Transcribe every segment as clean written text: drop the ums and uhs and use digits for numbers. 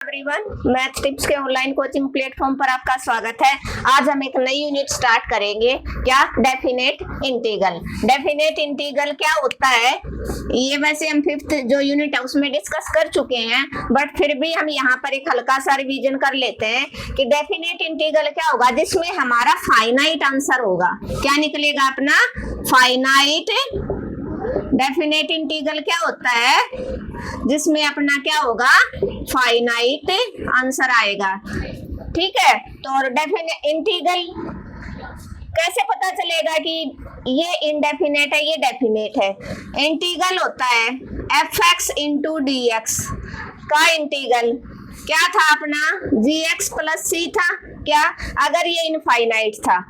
Everyone, math tips के online coaching platform पर आपका स्वागत है। आज हम एक नई यूनिट स्टार्ट करेंगे। क्या? Definite integral. डेफिनेट इंटीग्रल क्या होता है ये वैसे हम फिफ्थ जो यूनिट है उसमें डिस्कस कर चुके हैं, बट फिर भी हम यहाँ पर एक हल्का सा रिवीजन कर लेते हैं कि डेफिनेट इंटीग्रल क्या होगा, जिसमें हमारा फाइनाइट आंसर होगा। क्या निकलेगा अपना? फाइनाइट। डेफिनेट इंटीग्रल क्या होता है? जिसमें अपना क्या होगा? फाइनाइट आंसर आएगा। ठीक है, तो डेफिनेट इंटीग्रल कैसे पता चलेगा कि ये इनडेफिनेट है, ये डेफिनेट है? इंटीग्रल होता है fx इंटू डी एक्स का इंटीग्रल। क्या था अपना? gx प्लस c था। क्या? अगर ये इनफाइनाइट था,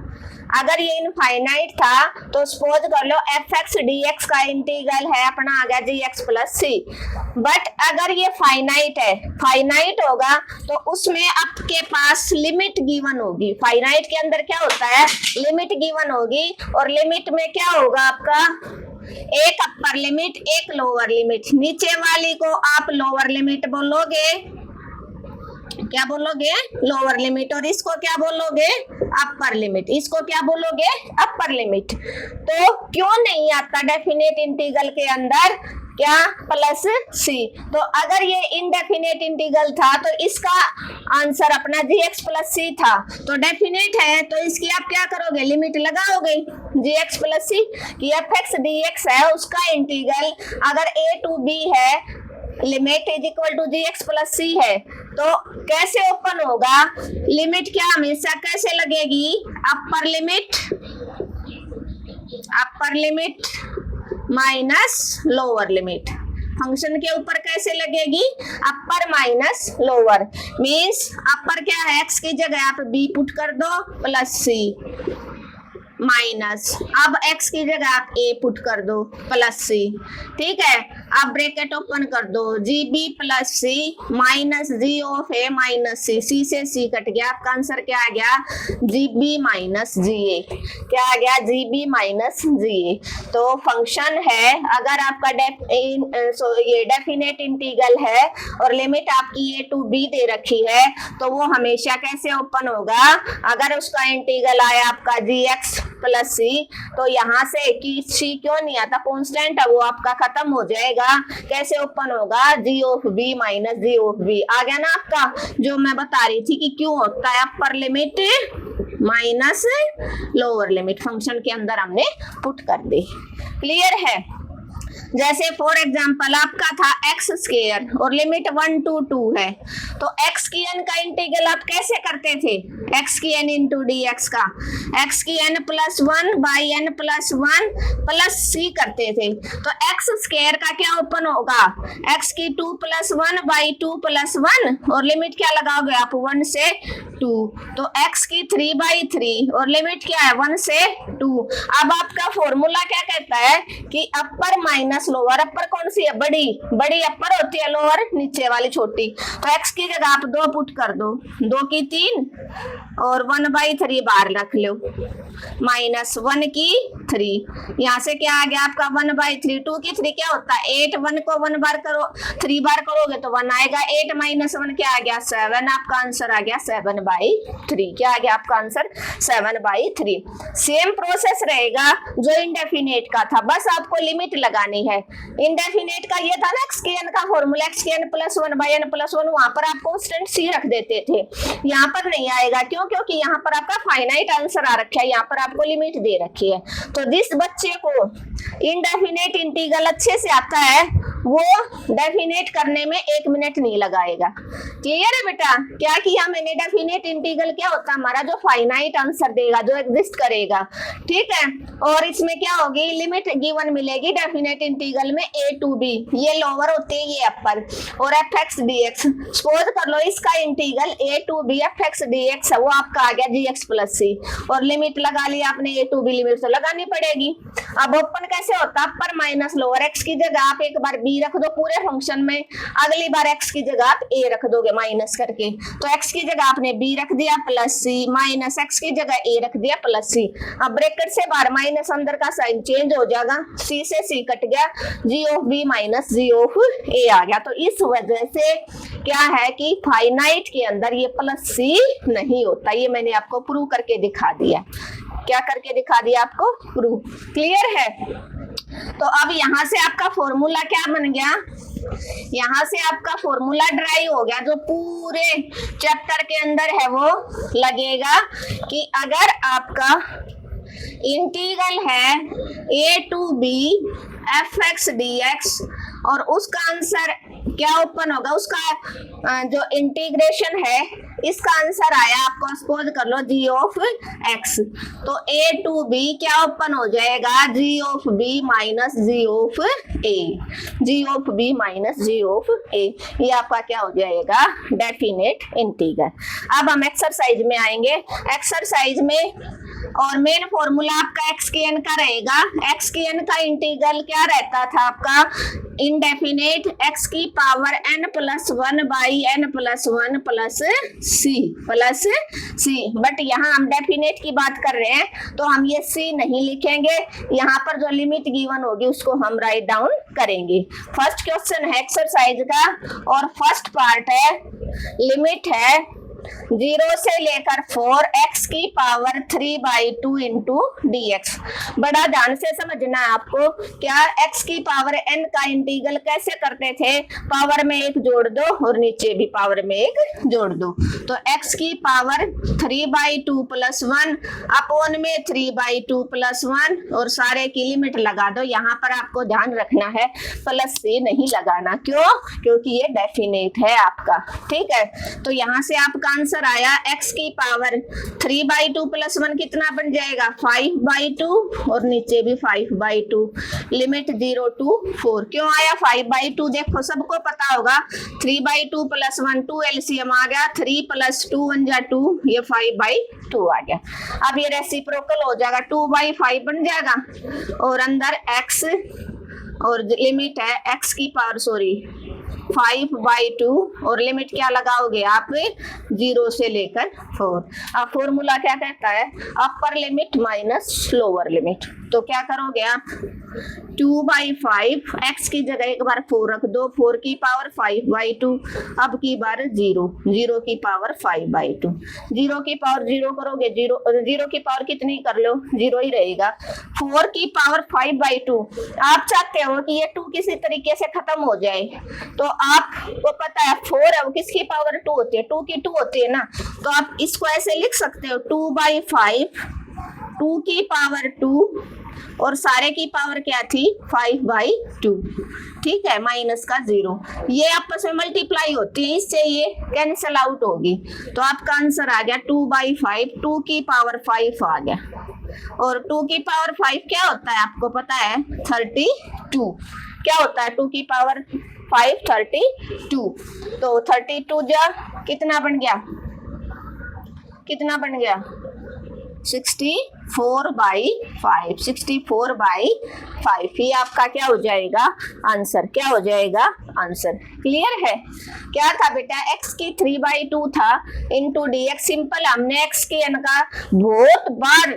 अगर ये इनफाइनाइट था तो सपोज कर लो fx dx का इंटीग्रल है अपना आ गया gx प्लस c। बट अगर ये फाइनाइट है, फाइनाइट होगा तो उसमें आपके पास लिमिट गिवन होगी। फाइनाइट के अंदर क्या होता है? लिमिट गिवन होगी, और लिमिट में क्या होगा आपका? एक अपर लिमिट, एक लोअर लिमिट। नीचे वाली को आप लोअर लिमिट बोलोगे, क्या बोलोगे? Lower limit. और इसको क्या बोलोगे? Upper limit. इसको क्या बोलोगे? Upper limit. तो क्यों नहीं आता डेफिनेट इंटीग्रल के अंदर क्या? प्लस सी। तो अगर ये इनडेफिनेट इंटीग्रल था तो इसका आंसर अपना gx प्लस सी था, तो डेफिनेट है तो इसकी आप क्या करोगे? लिमिट लगाओगे gx प्लस सी कि fx dx है उसका इंटीग्रल अगर a टू b है, limit is equal to gx plus C है, तो कैसे ओपन होगा? लिमिट क्या हमेशा कैसे लगेगी? Upper limit, upper limit minus lower limit. Function के ऊपर कैसे लगेगी? अपर माइनस लोअर। मींस अपर क्या है? x की जगह आप b पुट कर दो प्लस सी माइनस, अब x की जगह आप a पुट कर दो प्लस सी। ठीक है, अब ब्रैकेट ओपन कर दो, gb plus c minus g of a minus c. c से c कट गया, आपका आंसर क्या आ गया? gb minus ga। क्या आ गया? gb minus ga। तो फंक्शन है, अगर आपका ये डेफिनेट इंटीग्रल है और लिमिट आपकी a टू b दे रखी है, तो वो हमेशा कैसे ओपन होगा? अगर उसका इंटीग्रल आया आपका gx प्लस सी, तो यहाँ से कि सी क्यों नहीं आता? कांस्टेंट है वो आपका खत्म हो जाएगा। कैसे ओपन होगा? g of b minus g of b। आ गया ना आपका जो मैं बता रही थी कि क्यों होता है upper limit minus lower limit. Function के अंदर हमने पुट कर दी। क्लियर है? जैसे फॉर एग्जाम्पल आपका था एक्स स्क्वायर और लिमिट 1 to 2 है, तो एक्स की एन का इंटीग्रल आप कैसे करते थे? एक्स की एन इंटू डी एक्स का एक्स की n plus 1 by n plus 1 plus C करते थे। तो एक्स स्क्वायर का क्या ओपन होगा? एक्स की 2 प्लस 1 बाई 2 प्लस 1, और लिमिट क्या लगाओगे आप? 1 से 2। तो एक्स की 3 बाई 3 और लिमिट क्या है? 1 से 2। अब आपका फॉर्मूला क्या कहता है कि अपर माइनस लोअर। अपर कौन सी है? बड़ी, बड़ी अपर होती है, लोअर नीचे वाली छोटी। तो x की जगह आप 2 पुट कर दो, 2 की 3 और 1/3 बाहर रख लो, माइनस 1 की 3। यहाँ से क्या आ गया आपका? 1/3। 2 की 3 क्या होता है? 8। 1 को 1 बार करो, 3 बार करोगे तो 1 आएगा। 8 माइनस 1 क्या आ गया? 7। आपका आंसर आ गया 7/3। क्या आ गया आपका आंसर? 7/3। सेम प्रोसेस रहेगा जो इनडेफिनेट का था, बस आपको लिमिट लगानी है। इनडेफिनेट का ये था ना x की n का फॉर्मूला, x की n plus 1 by n plus 1, वहां पर आप कांस्टेंट c रख देते थे। यहाँ पर नहीं आएगा, क्यों? क्योंकि यहाँ पर आपका फाइनाइट आंसर आ रखा है, यहाँ पर आपको लिमिट दे रखी है। तो जिस बच्चे को इनडेफिनेट इंटीग्रल अच्छे से आता है वो डेफिनेट करने में 1 मिनट नहीं लगाएगा। क्लियर है बेटा? क्या किया मैंने? डेफिनेट इंटीग्रल क्या होता है हमारा? जो फाइनाइट आंसर देगा, जो एग्जिस्ट करेगा। ठीक है, और इसमें क्या होगी? लिमिट गिवन मिलेगी डेफिनेट इंटीग्रल में a टू b। ये लोअर होते हैं, ये अपर। और fx dx, सपोज कर लो इसका integral a to b fx dx है, वो आपका आ गया gx प्लस c, और लिमिट लगा ली आपने। a टू b लिमिट तो लगानी पड़ेगी। अब ओपन कैसे होता है, अपर माइनस लोअर। एक्स की जगह आप एक बार बी रख दो पूरे फंक्शन में, अगली बार एक्स की जगह आप ए रख दोगे माइनस करके। तो एक्स की जगह आपने बी रख दिया प्लस सी, माइनस एक्स की जगह ए रख दिया प्लस सी। अब ब्रैकेट से बाहर माइनस, अंदर का साइन चेंज हो जाएगा, सी से सी कट गया, g of b minus g of A आ गया। तो इस वजह से क्या है कि फाइनाइट के अंदर ये प्लस सी नहीं होता। ये मैंने आपको प्रूव करके दिखा दिया। क्या करके दिखा दिया आपको? प्रूव। क्लियर है? तो अब यहां से आपका फॉर्मूला क्या बन गया, यहां से आपका फॉर्मूला ड्राइव हो गया जो पूरे चैप्टर के अंदर है वो लगेगा कि अगर आपका इंटीग्रल है a to b fx dx और उसका आंसर क्या ओपन होगा, उसका जो इंटीग्रेशन है इसका आंसर आया आपको सपोज कर लो g ऑफ x, तो a टू b क्या ओपन हो जाएगा, g of b minus g of a, g of b minus g of a। ये आपका क्या हो जाएगा, डेफिनेट इंटीग्रल। अब हम एक्सरसाइज में आएंगे। एक्सरसाइज में और मेन फॉर्मूला आपका एक्स की एन का रहेगा। एक्स की एन का इंटीग्रल क्या रहता था आपका, इनडेफिनेट एक्स की power n plus 1 by n plus 1 plus c. But यहाँ हम डेफिनेट की बात कर रहे हैं तो हम ये सी नहीं लिखेंगे, यहाँ पर जो लिमिट गिवन होगी उसको हम राइट डाउन करेंगे। फर्स्ट क्वेश्चन है एक्सरसाइज का और फर्स्ट पार्ट है, लिमिट है 0 से लेकर 4 x की पावर 3/2 इंटू dx। बड़ा ध्यान से समझना है आपको। क्या x की पावर n का इंटीग्रल कैसे करते थे, पावर में एक जोड़ दो और नीचे भी पावर में एक जोड़ दो। तो x की पावर 3/2 प्लस 1 अपॉन में 3/2 प्लस 1 और सारे की लिमिट लगा दो। यहाँ पर आपको ध्यान रखना है प्लस से नहीं लगाना, क्यों, क्योंकि ये डेफिनेट है आपका। ठीक है, तो यहाँ से आपका आंसर आया x की पावर 3/2 प्लस 1 कितना बन जाएगा, 5/2 और नीचे भी 5/2। Limit 0 to 4। क्यों आया 5/2, देखो सबको पता होगा 3/2 प्लस 1 2 एलसीएम आ गया, 3 प्लस 2 1 जा 2, ये 5/2 आ गया। अब ये रेसिप्रोकल हो जाएगा, 2/5 बन जाएगा और अंदर x और लिमिट है x की पावर 5/2 और लिमिट क्या लगाओगे आप, 0 से लेकर 4। अब फॉर्मूला क्या कहता है, upper limit minus lower limit. तो क्या करोगे आप, 2/5 x की जगह एक बार 4 रख दो, 4 की पावर 5/2, अब की बार 0 की पावर 5/2, 0 की पावर 0 करोगे, 0 की पावर कितनी कर लो, 0 ही रहेगा। 4 की पावर 5/2, आप चाहते हो कि ये 2 किसी तरीके से खत्म हो जाए, तो आपको पता है 4 है वो किसकी पावर 2 होती है, 2 की 2 होती है ना, तो आप इसको ऐसे लिख सकते हो 2/5, 2 की पावर 2 और सारे की पावर क्या थी, 5/2। ठीक है, माइनस का 0, ये आपस में मल्टीप्लाई होती है, इससे ये कैंसिल आउट होगी। तो आपका आंसर आ गया 2/5, 2 की पावर 5 आ गया। और 2 की पावर 5 क्या होता है आपको पता है, 32। क्या होता है 2 की पावर 5, 32। तो 32 जा कितना बन गया, कितना बन गया, 64/5, 64/5। ये आपका क्या हो जाएगा, आंसर क्या हो जाएगा, आंसर। क्लियर है? क्या था बेटा, x की 3/2 था इंटू dx। सिंपल, हमने x की n का बहुत बार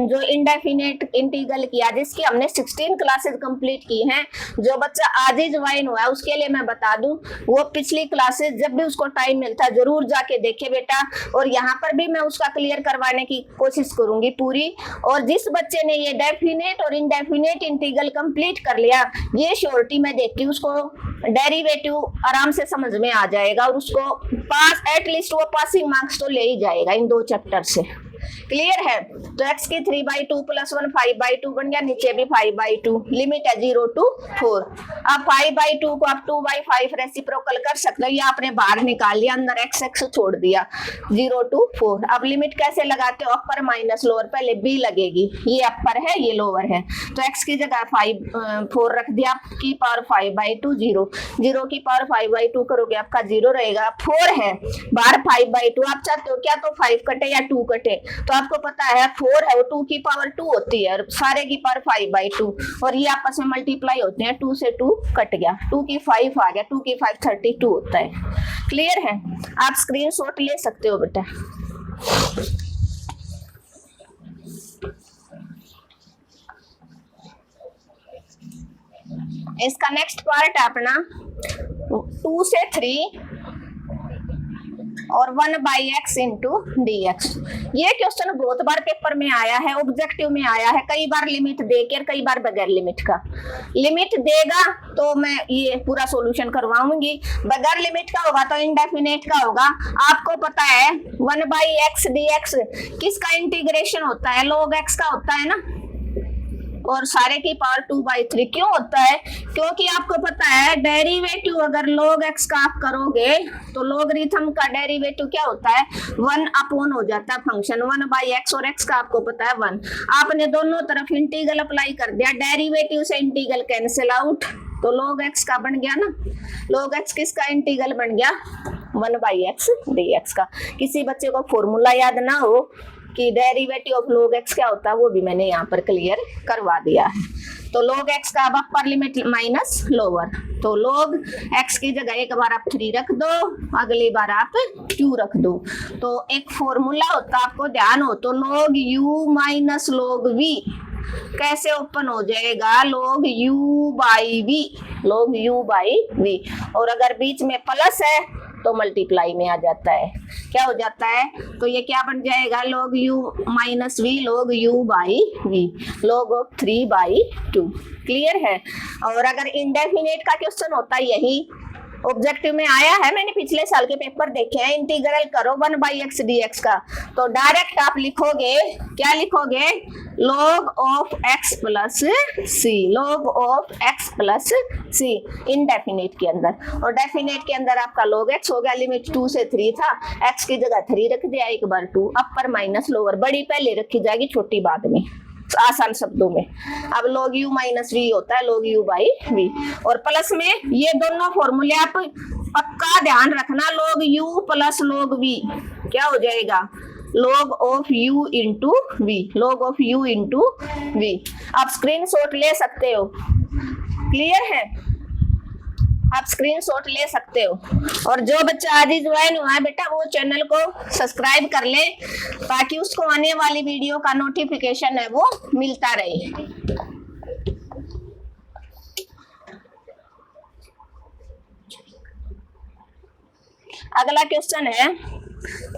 जो इंडेफिनेट इंटीग्रल किया, जिसकी हमने 16 क्लासेस कंप्लीट की हैं। जो बच्चा आज ही ज्वाइन हुआ है उसके लिए मैं बता दूं, वो पिछली क्लासेस जब भी उसको टाइम मिलता है जरूर जाके देखे बेटा, और यहाँ पर भी मैं उसका क्लियर करवाने की कोशिश करूंगी पूरी। और जिस बच्चे ने ये डेफिनेट और इनडेफिनेट इंटीग्रल कंप्लीट कर लिया, ये श्योरिटी मैं देती हूँ उसको डेरिवेटिव आराम से समझ में आ जाएगा और उसको पास, एटलीस्ट वो पासिंग मार्क्स तो ले ही जाएगा इन 2 चैप्टर से। क्लियर है? तो x की 3/2 प्लस 1 5/2 बन गया, नीचे भी 5/2, लिमिट है 0 टू 4। अब 5/2 को आप 2/5 रेसिप्रोकल कर सकते हो, ये आपने बाहर निकाल लिया, अंदर x छोड़ दिया, 0 टू 4। अब लिमिट कैसे लगाते हो, अपर माइनस लोअर, पहले b लगेगी, ये अपर है ये लोअर है, तो x की जगह 4 रख दिया, की पावर 5/2, 0 की पावर 5/2 करोगे आपका 0 रहेगा। 4 है बाहर 5/2, आप चाहते हो क्या तो 5 कटे या 2 कटे, तो आपको पता है 4 है वो 2 की पावर 2 होती है और सारे की पावर 5/2 और ये आपस में मल्टीप्लाई होते हैं, 2 से 2 कट गया, 2 की 5 आ गया, 2 की 5 32 होता है। क्लियर है? आप स्क्रीनशॉट ले सकते हो बेटा। इसका नेक्स्ट पार्ट है अपना 2 से 3 और 1/x इंटू dx। ये क्वेश्चन बहुत बार पेपर में आया है, ऑब्जेक्टिव में आया है, कई बार लिमिट देकर कई बार बगैर लिमिट का। लिमिट देगा तो मैं ये पूरा सॉल्यूशन करवाऊंगी, बगैर लिमिट का होगा तो इनडेफिनेट का होगा। आपको पता है 1/x dx किसका इंटीग्रेशन होता है? log x का होता है ना, और सारे की पावर 2/3 क्यों होता है? क्योंकि आपको पता है डेरिवेटिव अगर log x का आप करोगे तो लॉगरिथम का डेरिवेटिव क्या होता है? 1 हो जाता है फंक्शन 1/x और x का आपको पता है 1। आपने दोनों तरफ इंटीग्रल अप्लाई कर दिया, डेरिवेटिव से इंटीग्रल कैंसिल आउट, तो log x का बन गया ना। log x किसका इंटीग्रल बन गया? 1/x dx का। किसी बच्चे को फॉर्मूला याद ना हो कि डेरिवेटिव ऑफ log x क्या होता है, वो भी मैंने यहाँ पर क्लियर करवा दिया है। तो log x का अब अपर लिमिट माइनस लोअर, तो log x की जगह एक बार आप 3 रख दो, अगली बार आप 2 रख दो। तो एक फॉर्मूला होता है, आपको ध्यान हो तो log u minus log v कैसे ओपन हो जाएगा? log u by v, log u by v, और अगर बीच में प्लस है तो मल्टीप्लाई में आ जाता है, क्या हो जाता है? तो ये क्या बन जाएगा? log u minus v log u by v, log of 3/2। Clear है? और अगर इंडेफिनेट का क्वेश्चन होता है, यही ऑब्जेक्टिव में आया है, मैंने पिछले साल के पेपर देखे हैं, इंटीग्रल करो 1/x dx का, तो डायरेक्ट आप लिखोगे, क्या लिखोगे? log of x plus c, log of x plus c indefinite के अंदर। और डेफिनेट के अंदर आपका log x हो गया, लिमिट 2 से 3 था, x की जगह 3 रख दिया, एक बार 2, अपर माइनस लोअर, बड़ी पहले रखी जाएगी, छोटी बाद में, आसान शब्दों में। अब log u माइनस v होता है log u बाई v, और प्लस में ये दोनों फॉर्मूले आप पक्का ध्यान रखना, log u plus log v क्या हो जाएगा? log of u into v, log of u into v। आप स्क्रीनशॉट ले सकते हो। क्लियर है? आप स्क्रीनशॉट ले सकते हो। और जो बच्चा आज ही ज्वाइन हुआ है बेटा, वो चैनल को सब्सक्राइब कर ले ताकि उसको आने वाली वीडियो का नोटिफिकेशन है वो मिलता रहे। अगला क्वेश्चन है,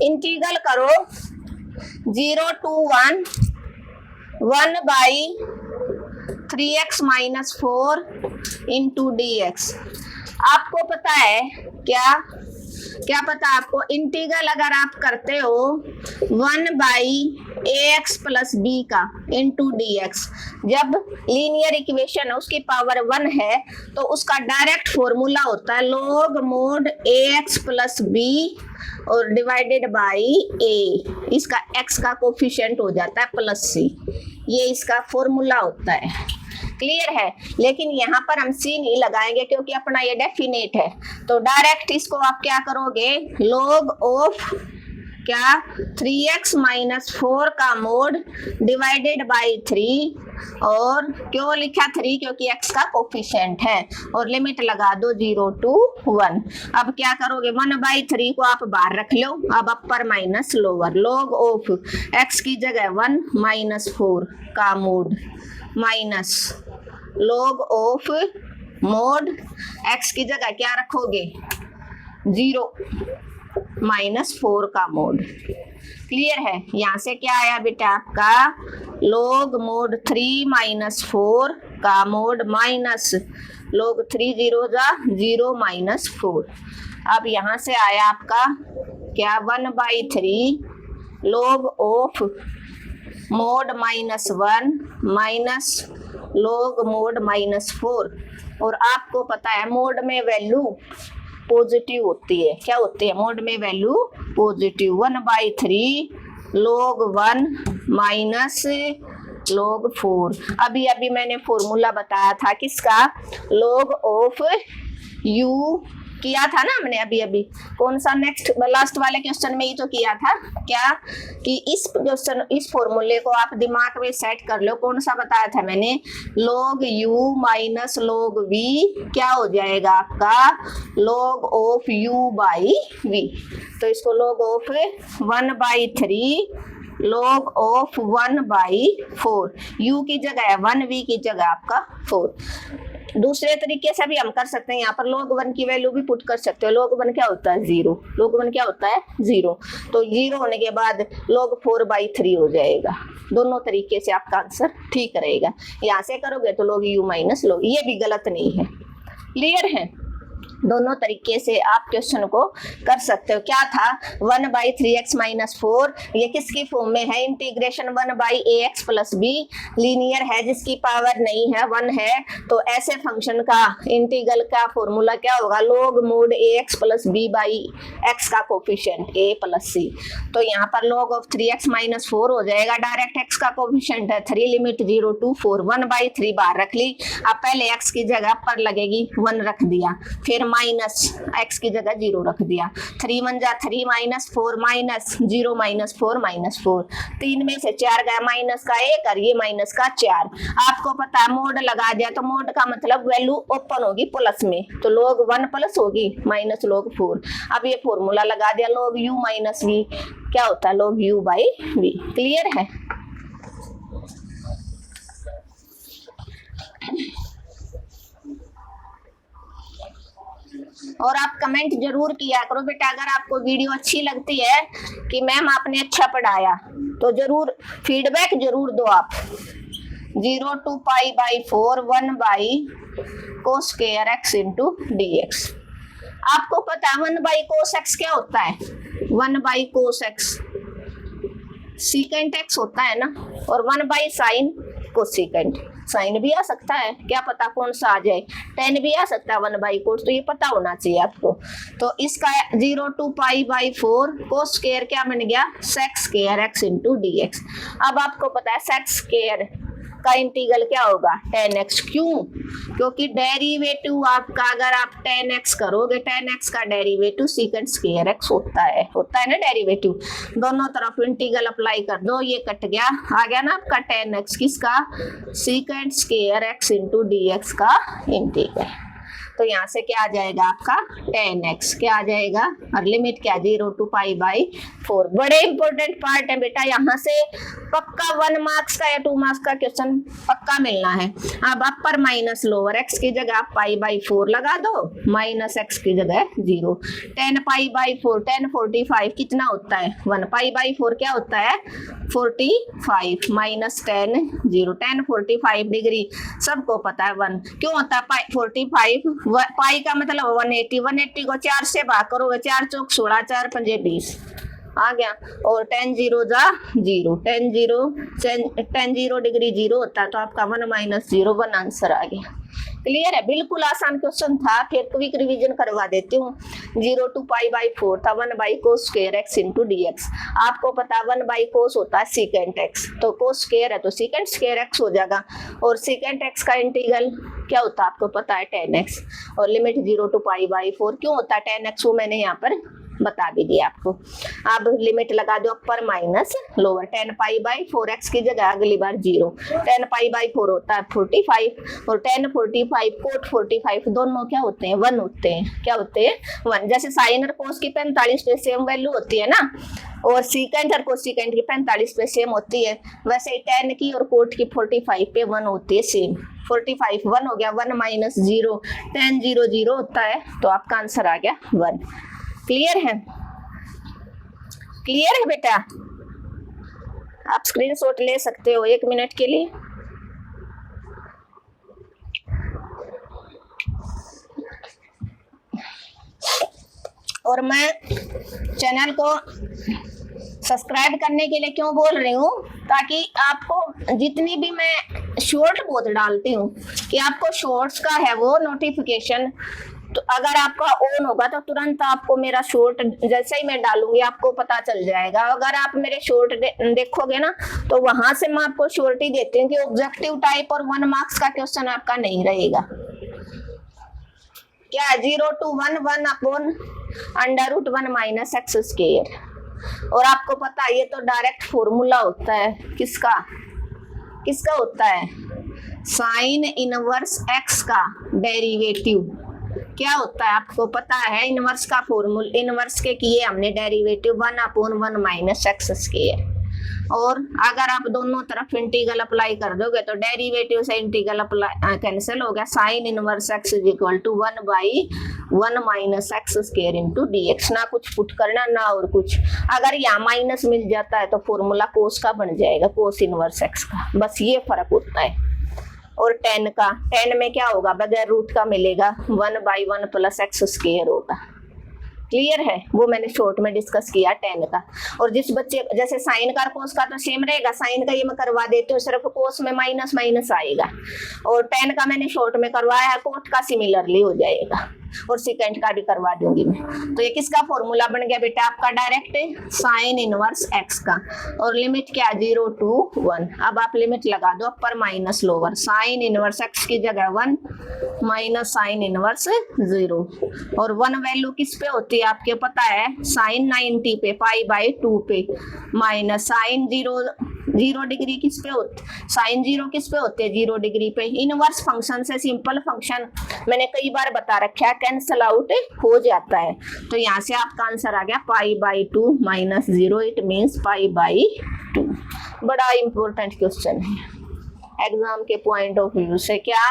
इंटीग्रल करो 0 to 1 1/3x minus 4 into dx। आपको पता है क्या पता आपको? इंटीग्रल अगर आप करते हो 1/ax प्लस b का इंटू dx, जब लीनियर इक्वेशन है उसकी पावर 1 है तो उसका डायरेक्ट फॉर्मूला होता है log mode ax plus b और डिवाइडेड बाई a, इसका x का कोफिशिएंट हो जाता है प्लस c, ये इसका फॉर्मूला होता है। क्लियर है? लेकिन यहाँ पर हम सी नहीं लगाएंगे क्योंकि अपना ये डेफिनेट है, तो डायरेक्ट इसको आप क्या करोगे? log ऑफ क्या 3x माइनस 4 का मोड डिवाइडेड बाई 3, और क्यों लिखा 3? क्योंकि x का कोफिशिएंट है, और लिमिट लगा दो 0 to 1। अब क्या करोगे? 1/3 को आप बाहर रख लो, अब अपर minus lower, log of x की जगह 1 माइनस 4 का mode minus log of mode x की जगह क्या रखोगे? 0 माइनस 4 का मोड। क्लियर है? यहाँ से क्या आया बेटा आपका? log मोड 3 माइनस 4 का मोड माइनस log 3 0 जा 0 माइनस 4। अब यहाँ से आया आपका क्या? 1/3 log of mode minus 1 minus log mode minus 4। और आपको पता है मोड में वैल्यू पॉजिटिव होती है, क्या होती है? मोड में value positive. 1/3 log 1 minus log 4। अभी मैंने फॉर्मूला बताया था किसका? log ऑफ u किया था ना हमने अभी अभी, कौन सा नेक्स्ट लास्ट वाले क्वेश्चन में ही तो किया था क्या, कि इस क्वेश्चन इस फॉर्मूले को आप दिमाग में सेट कर लो। कौन सा बताया था मैंने, log u minus log v क्या हो जाएगा आपका, log of u by v। तो इसको log of 1/3 log of 1/4, u की जगह है 1, v की जगह आपका 4। दूसरे तरीके से भी हम कर सकते हैं, यहाँ पर log 1 की वैल्यू भी पुट कर सकते हो। log 1 क्या होता है 0, log 1 क्या होता है 0, तो 0 होने के बाद log 4/3 हो जाएगा। दोनों तरीके से आपका आंसर ठीक रहेगा। यहाँ से करोगे तो log u माइनस log, ये भी गलत नहीं है। क्लियर है, दोनों तरीके से आप क्वेश्चन को कर सकते हो। क्या था 1/3x माइनस 4, ये किसकी फॉर्म में है, integration 1/ax plus b, linear है जिसकी पावर नहीं है 1 है, तो ऐसे फंक्शन का इंटीग्रल का फॉर्मूला क्या होगा, log mod ax plus b by x का कोफिशिएंट a प्लस c। तो यहाँ पर log ऑफ 3x माइनस 4 हो जाएगा, डायरेक्ट x का कोफिशिएंट है 3, लिमिट 0 to 4, 1/3 बाहर रख ली। अब पहले x की जगह पर लगेगी 1 रख दिया, फिर माइनस x की जगह 0 रख दिया, 3 1 जा 3 माइनस 4 माइनस 0 माइनस 4 माइनस 4, 3 में से 4 गया, माइनस का 1 और ये माइनस का 4। आपको पता है मोड लगा दिया, तो मोड का मतलब वैल्यू ओपन होगी प्लस में, तो log 1 प्लस होगी माइनस log 4। अब ये फॉर्मूला लगा दिया, log u माइनस v क्या होता है, log u by v। Clear है, और आप कमेंट जरूर किया करो बेटा, अगर आपको वीडियो अच्छी लगती है कि मैम आपने अच्छा पढ़ाया तो जरूर फीडबैक जरूर दो आप। 0 to π/4 1/cos square x into dx। आपको पता है 1/cos x क्या होता है, 1/cos x सीकेंट x होता है ना, और 1/sin कोसेकेंट, साइन भी आ सकता है, क्या पता कौन सा आ जाए, tan भी आ सकता है 1/cos, तो ये पता होना चाहिए आपको। तो इसका 0 to π/4 cos स्क्वायर क्या बन गया, sec square x into dx। अब आपको पता है sec स्क्वायर का इंटीग्रल क्या होगा, tan x। क्यों, क्योंकि डेरिवेटिव आपका अगर आप tan x करोगे, tan x का डेरिवेटिव सीकेंट स्क्वायर x होता है ना डेरिवेटिव। दोनों तरफ इंटीग्रल अप्लाई कर दो, ये कट गया, आ गया ना आपका tan x किसका, secant square x into dx का इंटीग्रल। तो यहाँ से क्या आ जाएगा आपका tan x, क्या आ जाएगा, और लिमिट क्या 0 to π/4। बड़े इंपॉर्टेंट पार्ट है बेटा, यहाँ से पक्का 1 मार्क्स का या 2 मार्क्स का क्वेश्चन पक्का मिलना है। अब अपर माइनस लोअर, x की जगह आप π/4 लगा दो, माइनस x की जगह 0, tan π/4 tan 45 कितना होता है 1, π/4 क्या होता है 45 माइनस tan 0, tan 45 डिग्री सबको पता है 1 क्यों होता है 45, पाई का मतलब 180, 180 को 4 से भाग करोगे, 4 चौक 16, 4 पंजे 20 आ गया, और tan 0 जा 0, tan 0 डिग्री 0 होता है, तो आपका 1 माइनस 0 1 आंसर आ गया। क्लियर है, बिल्कुल आसान क्वेश्चन था, फिर क्विक रिवीजन करवा देती हूँ। 0 to π/4 था 1/cos square x into dx। आपको पता है 1/cos होता है सीकेंट x, तो cos स्क्वायर है तो सीकेंट स्क्वायर x हो जाएगा, और सीकेंट x का इंटीग्रल क्या होता है आपको पता है tan x, और लिमिट 0 to π/4 क्यों होता है tan x वो मैंने यहाँ पर बता भी दिया आपको। अब लिमिट लगा दो अपर माइनस लोअर, tan π/4 x की जगह अगली बार 0, tan π/4 होता है 45, और tan 45 cot 45 दोनों क्या होते हैं 1 होते हैं, क्या होते हैं 1। जैसे साइन और कोस की 45 पे सेम वैल्यू होती है ना, और सीकेंट और कोसिकेंट की 45 पे सेम होती है, वैसे tan की और कोट की 45 पे 1 होती है सेम। 45 1 हो गया, 1 माइनस 0 tan 0 0 होता है, तो आपका आंसर आ गया 1। क्लियर है, क्लियर है बेटा, आप स्क्रीनशॉट ले सकते हो 1 मिनट के लिए। और मैं चैनल को सब्सक्राइब करने के लिए क्यों बोल रही हूँ, ताकि आपको जितनी भी मैं शॉर्ट बहुत डालती हूँ कि आपको शॉर्ट्स का है वो नोटिफिकेशन, तो अगर आपका ऑन होगा तो तुरंत आपको मेरा शॉर्ट जैसे ही मैं डालूंगी आपको पता चल जाएगा। अगर आप मेरे शॉर्ट देखोगे ना तो वहां से मैं आपको शॉर्ट ही देती हूँ कि ऑब्जेक्टिव टाइप और 1 मार्क्स का क्वेश्चन आपका नहीं रहेगा। क्या है 0 to 1 1 upon under root 1 minus x square. और आपको पता है ये तो डायरेक्ट फॉर्मूला होता है किसका, किसका होता है, साइन इनवर्स एक्स का डेरिवेटिव क्या होता है आपको पता है, इनवर्स का फॉर्मूला, इनवर्स के किए हमने derivative 1 upon 1 minus x square. और अगर आप दोनों तरफ इंटीग्रल अप्लाई कर दोगे तो डेरिवेटिव से इंटीग्रल अप्लाई कैंसिल हो गया, sine inverse x is equal to 1 by 1 minus x square into dx। ना कुछ पुट करना ना और कुछ, अगर यहाँ माइनस मिल जाता है तो फॉर्मूला कोस का बन जाएगा, कोस इनवर्स एक्स का, बस ये फर्क होता है। और tan का, tan में क्या होगा, बगैर रूट का मिलेगा 1 बाई 1 प्लस एक्स स्क्वायर होगा। क्लियर है, वो मैंने शॉर्ट में डिस्कस किया tan का। और जिस बच्चे जैसे साइन का और कोस का तो सेम रहेगा, साइन का ये मैं करवा देती हूँ, सिर्फ कोस में माइनस माइनस आएगा, और tan का मैंने शॉर्ट में करवाया है, कोट का सिमिलरली हो जाएगा, और सेकंड का भी करवा दूंगी मैं। तो ये किसका फॉर्मूला बन गया बेटा आपका, डायरेक्ट साइन इनवर्स एक्स का। और लिमिट क्या, 0 to 1। अब आप लिमिट लगा दो अपर minus lower, sign inverse x की जगह 1 माइनस साइन इनवर्स 0। और 1 वैल्यू किस पे होती है आपके पता है, साइन 90 पे, पाई बाई 2 पे, माइनस साइन 0 डिग्री किस पे होती, साइन 0 किस पे होते हैं, 0 डिग्री पे। इनवर्स फंक्शन से सिंपल फंक्शन मैंने कई बार बता रखा है कैंसल आउट हो जाता है। तो यहाँ से आपका आंसर आ गया pi by 2 minus 0, it means pi by 2। बड़ा इंपॉर्टेंट क्वेश्चन है एग्जाम के पॉइंट ऑफ व्यू से। क्या,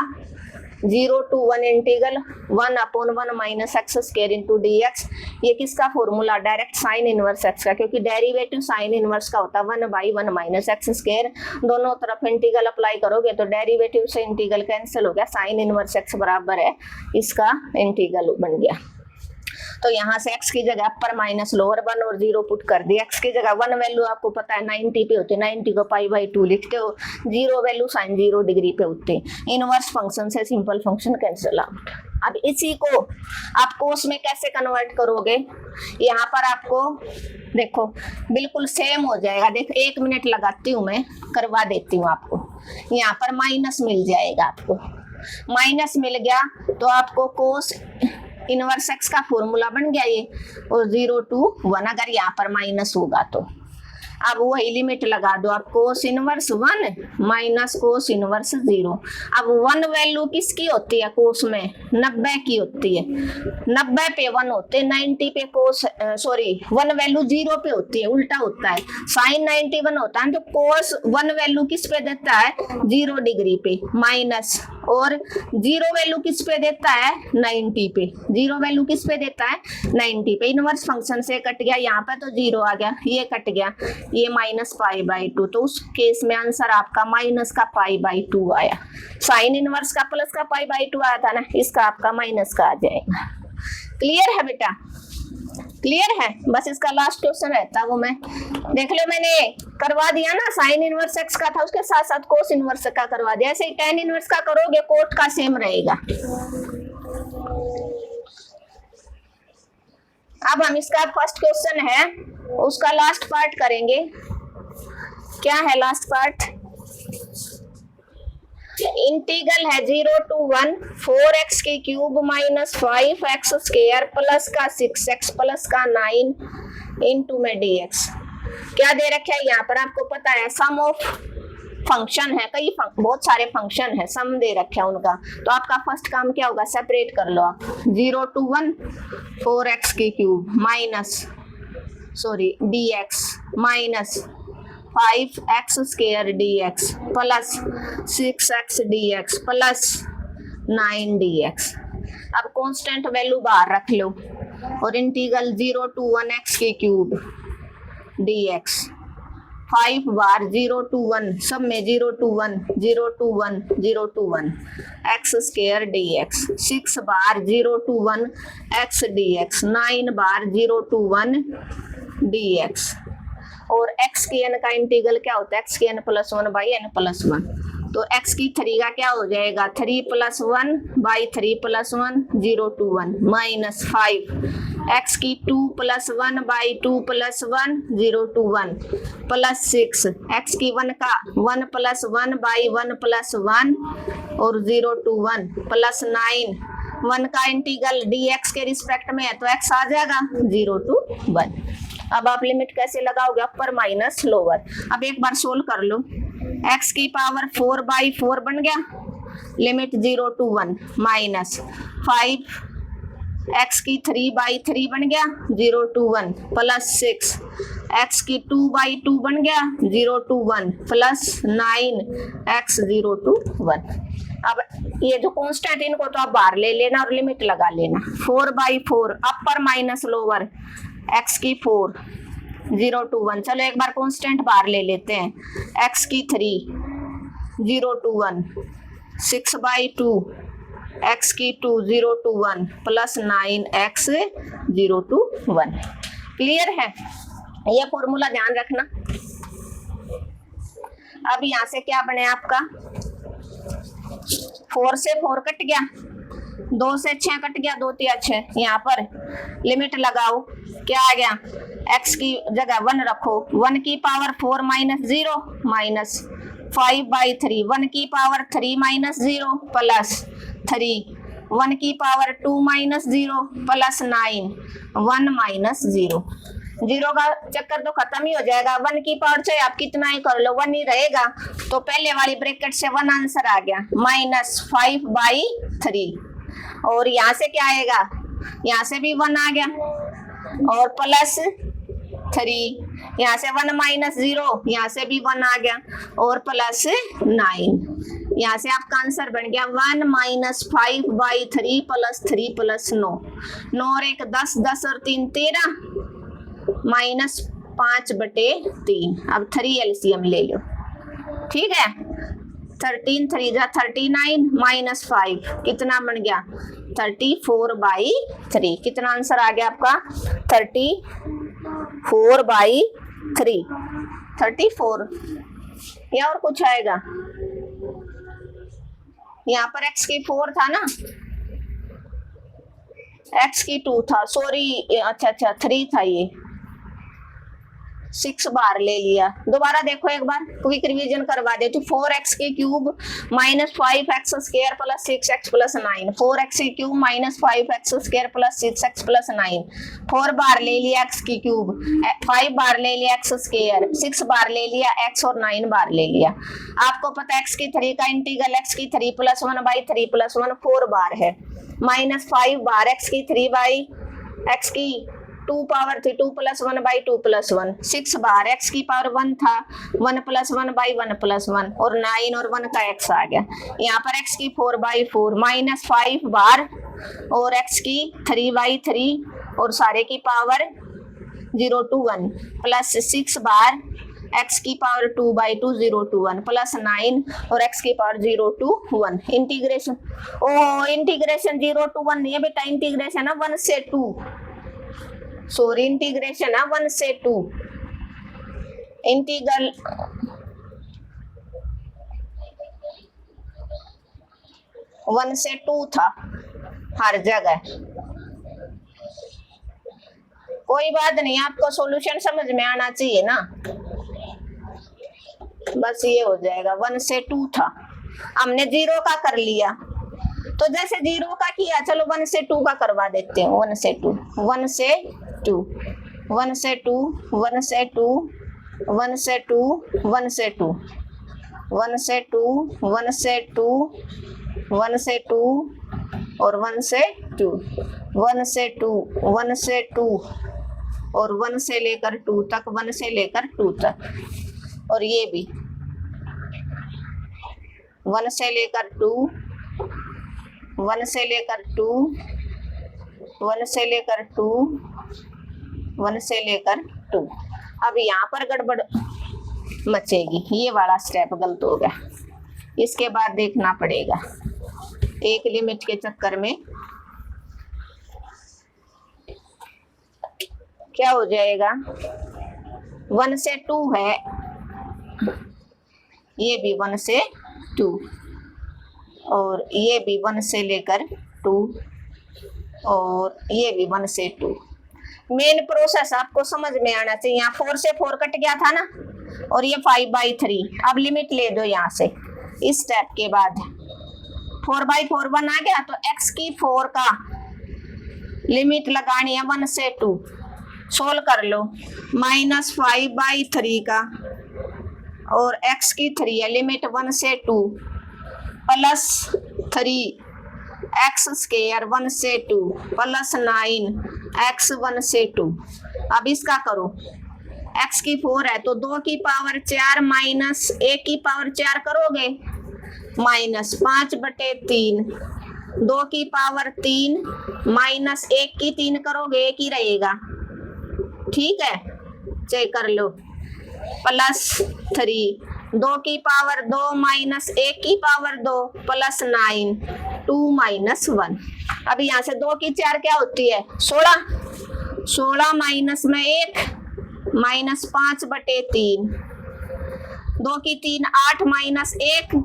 0 to 1 integral 1 upon 1 minus x square into dx। ये किसका formula, direct sine inverse x का, क्योंकि डेरिवेटिव साइन इनवर्स का होता है 1 बाई 1 माइनस एक्स स्क्वायर। दोनों तरफ इंटीग्रल अप्लाई करोगे तो डेरिवेटिव से इंटीग्रल कैंसिल हो गया, साइन इनवर्स एक्स बराबर है इसका इंटीग्रल बन गया। तो यहाँ से x की जगह अपर माइनस लोअर 1 और 0 पुट कर दिया। x की जगह 1 वैल्यू आपको पता है 90 पे होती है, 90 को पाई बाई 2 लिखते हो, 0 वैल्यू साइन 0 डिग्री पे होते हैं। इनवर्स फंक्शन से सिंपल फंक्शन कैंसिल आउट। अब इसी को आप कोस में कैसे कन्वर्ट करोगे, यहाँ पर आपको देखो बिल्कुल सेम हो जाएगा। देखो 1 मिनट लगाती हूँ मैं, करवा देती हूँ आपको। यहाँ पर माइनस मिल जाएगा, आपको माइनस मिल गया तो आपको कोस इनवर्स एक्स का फॉर्मूला बन गया ये, और 0 to 1 अगर यहाँ पर माइनस होगा तो। अब वही लिमिट लगा दो आप, cos inverse 1 minus cos inverse 0। अब 1 वैल्यू किसकी होती है कोस में, 90 की होती है, 90 पे 1 होते हैं, 90 पे कोस 1 वैल्यू 0 पे होती है, उल्टा होता है, साइन 91 होता है तो कोस 1 वैल्यू किस पे देता है, 0 डिग्री पे, माइनस, और 0 वैल्यू किस पे देता है, 90 पे, 0 वैल्यू किस पे देता है, 90 पे। इनवर्स फंक्शन से कट गया, यहाँ पे तो 0 आ गया, ये कट गया, ये माइनस पाई बाई 2, तो उस केस में आंसर आपका माइनस का पाई बाई 2 आया। साइन इनवर्स का प्लस का पाई बाई 2 आया था ना, इसका आपका माइनस का आ जाएगा। क्लियर है बेटा, क्लियर है। बस इसका लास्ट क्वेश्चन रहता वो मैं देख लो, मैंने करवा दिया ना, साइन इनवर्स एक्स का था उसके साथ साथ कोस इनवर्स का करवा दिया। ऐसे ही टेन इनवर्स का करोगे कोट का सेम रहेगा। अब हम इसका फर्स्ट क्वेश्चन है उसका लास्ट पार्ट करेंगे। क्या है लास्ट पार्ट, इंटीग्रल है 0 to 1 4x की cube minus 5x square plus का 6x प्लस का 9 इंटू में dx। क्या दे रखा है यहाँ पर आपको पता है, सम ऑफ फंक्शन है, कई बहुत सारे फंक्शन है, सम दे रखे हैं उनका। तो आपका फर्स्ट काम क्या होगा, सेपरेट कर लो आप, 0 to 1 4x की cube minus dx minus 5x square dx plus 6x dx plus 9 dx। अब कांस्टेंट वैल्यू बाहर रख लो और इंटीग्रल 0 to 1x की क्यूब dx 5 बार 0 to 1 सब में 0 to 1 0 to 1 0 to 1 x square dx 6 bar 0 to 1 x dx 9 bar 0 to 1 dx। और x की n का इंटीग्रल क्या होता है, x की n plus 1 by n plus 1। तो x की 3 का क्या हो जाएगा, 3 plus 1 by 3 plus 1 0 to 1 minus 5 x की 2 plus 1 by 2 plus 1 0 to 1 plus 6 x की 1 का 1 प्लस 1 बाई 1 प्लस 1 और 0 to 1 प्लस 9 1 का इंटीग्रल dx के रिस्पेक्ट में है तो x आ जाएगा 0 to 1। अब आप लिमिट कैसे लगाओगे, अपर माइनस लोअर। अब एक बार सोल्व कर लो, x की पावर 4/4 बन गया, लिमिट 0 to 1 माइनस 5 x की 3/3 बन गया 0 to 1 प्लस 6 x की 2/2 बन गया 0 to 1 प्लस 9 x 0 to 1। अब ये जो कांस्टेंट इनको तो आप बाहर ले लेना और लिमिट लगा लेना। 4/4 अपर माइनस लोअर, x की 4 0 to 1। चलो एक बार कांस्टेंट बाहर ले लेते हैं, x की 3 0 to 1 6/2 x की 2 0 to 1 plus 9x 0 to 1। Clear है, ये फॉर्मूला ध्यान रखना। अब यहां से क्या बने आपका, 4 से 4 कट गया, 2 से 6 कट गया, 2 3 6। यहाँ पर लिमिट लगाओ, क्या आ गया, x की जगह 1 रखो, 1 की पावर 4 माइनस 0 माइनस 5/3, 1 की पावर 3 माइनस 0 प्लस 3, 1 की पावर 2 माइनस 0 प्लस 9, 1 माइनस 0। 0 का चक्कर तो खत्म ही हो जाएगा, 1 की पावर चाहे आप कितना ही कर लो 1 ही रहेगा, तो पहले वाली ब्रैकेट से 1 आंसर आ गया माइनस 5/3। और यहाँ से क्या आएगा, यहाँ से भी 1 आ गया और प्लस 3, यहाँ से 1 माइनस 0, यहाँ से भी 1 आ गया और प्लस 9। यहाँ से आपका आंसर बन गया 1 माइनस 5/3 प्लस 3 प्लस 9, 9 और 1 10, 10 और 3 13 माइनस 5/3। अब 3 एलसीएम ले लो, ठीक है, 13 3 जा 39 माइनस 5 कितना बन गया 34/3। कितना आंसर आ गया आपका 34/3, 34 या और कुछ आएगा। यहाँ पर x की 4 था ना, x की 2 था, सॉरी अच्छा 3 था, ये 6 बार ले लिया। दोबारा देखो एक बार, क्विक रिवीजन करवा देती हूँ। 4x की cube minus 5x square plus 6x plus 9, 4x की cube minus 5x square plus 6x plus 9, 4 बार ले लिया x की क्यूब, 5 बार ले लिया x स्क्वायर, 6 बार ले लिया x और 9 बार ले लिया। आपको पता है x की 3 का इंटीग्रल x की 3 प्लस 1/3 प्लस 1 4 बार है, माइनस 5 बार x की 3/x की 2 पावर थी 2 प्लस 1/2 प्लस 1, 6 बार x की पावर 1 था 1 प्लस 1/1 प्लस 1 और 9 और 1 का x आ गया। यहाँ पर x की 4/4 माइनस 5 बार और x की 3/3 और सारे की पावर 0 to 1 प्लस 6 बार x की पावर 2/2 0 to 1 प्लस 9 और x की पावर 0 to 1। इंटीग्रेशन, ओ इंटीग्रेशन 0 to 1, ये बेटा इंटीग्रेशन है 1 से 2, सॉरी इंटीग्रेशन है 1 से 2। इंटीग्रल वन से 2 था हर जगह। कोई बात नहीं, आपको सॉल्यूशन समझ में आना चाहिए ना, बस ये हो जाएगा। 1 से 2 था, हमने 0 का कर लिया, तो जैसे 0 का किया चलो 1 से 2 का करवा देते हैं। 1 से 2, 1 से 2, 1 से 2, 1 से 2, 1 से 2, 1 से 2, 1 से 2, 1 से 2, 1 से 2 और 1 से 2, 1 से 2, 1 से 2 और 1 से लेकर 2 तक, 1 से लेकर 2 तक, और ये भी 1 से लेकर 2, 1 से लेकर 2, 1 से लेकर 2, 1 से लेकर 2। अब यहाँ पर गड़बड़ मचेगी, ये वाला स्टेप गलत हो गया, इसके बाद देखना पड़ेगा। एक लिमिट के चक्कर में क्या हो जाएगा, 1 से 2 है, ये भी 1 से 2 और ये भी 1 से लेकर 2 और ये भी 1 से 2। मेन प्रोसेस आपको समझ में आना चाहिए। यहाँ 4 से 4 कट गया था ना, और ये 5/3। अब लिमिट ले दो यहाँ से, इस स्टेप के बाद 4/4 1 आ गया, तो x की 4 का लिमिट लगानी है 1 से 2, सोल्व कर लो। -5/3 का और x की 3 है, लिमिट 1 से 2 प्लस 3x² 1 से 2 प्लस 9x 1 से 2। अब इसका करो, x की 4 है तो 2 की पावर 4 माइनस 1 की पावर 4 करोगे, -5/3, 2 की पावर 3 माइनस 1 की 3 करोगे, 1 ही रहेगा। ठीक है, चेक कर लो। प्लस 3, 2 की पावर 2 माइनस 1 की पावर 2 प्लस 9, 2 माइनस 1। अब यहाँ से 2 की 4 क्या होती है, 16, 16 माइनस में 1 -5/3, 2 की 3 8 माइनस 1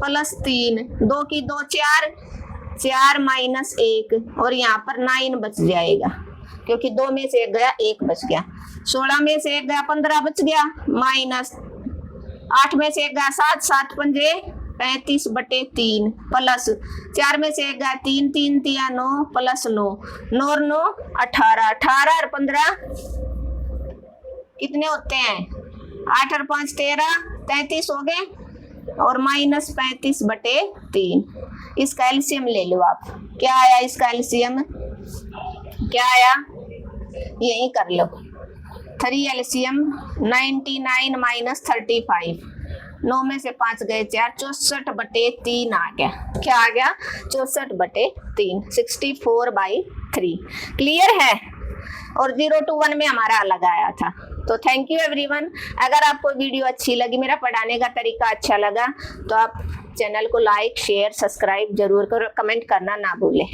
प्लस 3, 2 की 2 4, 4 माइनस 1 और यहाँ पर 9 बच जाएगा क्योंकि 2 में से 1 गया, 1 बच गया। 16 में से 1 गया, 15 बच गया, माइनस 8 में से 1 गया 7, 7 पंजे 35/3 प्लस 4 में से 1 गया 3, 3 तिया 9 प्लस 9, 9 और 9 18, 18 और 15 कितने होते हैं, 8 और 5 13, 33 हो गए और -35/3। इसका एलसीएम ले लो आप। क्या आया इसका एलसीएम, क्या आया, यही कर लो। 3 एलसीएम 99 माइनस 35, 9 में से 5 गए 4, 64/3 आ गया। क्या आ गया, 64/3, 64/3। क्लियर है। और 0 to 1 में हमारा अलग आया था। तो थैंक यू एवरीवन। अगर आपको वीडियो अच्छी लगी, मेरा पढ़ाने का तरीका अच्छा लगा, तो आप चैनल को लाइक शेयर सब्सक्राइब जरूर करो, कमेंट करना ना भूलें।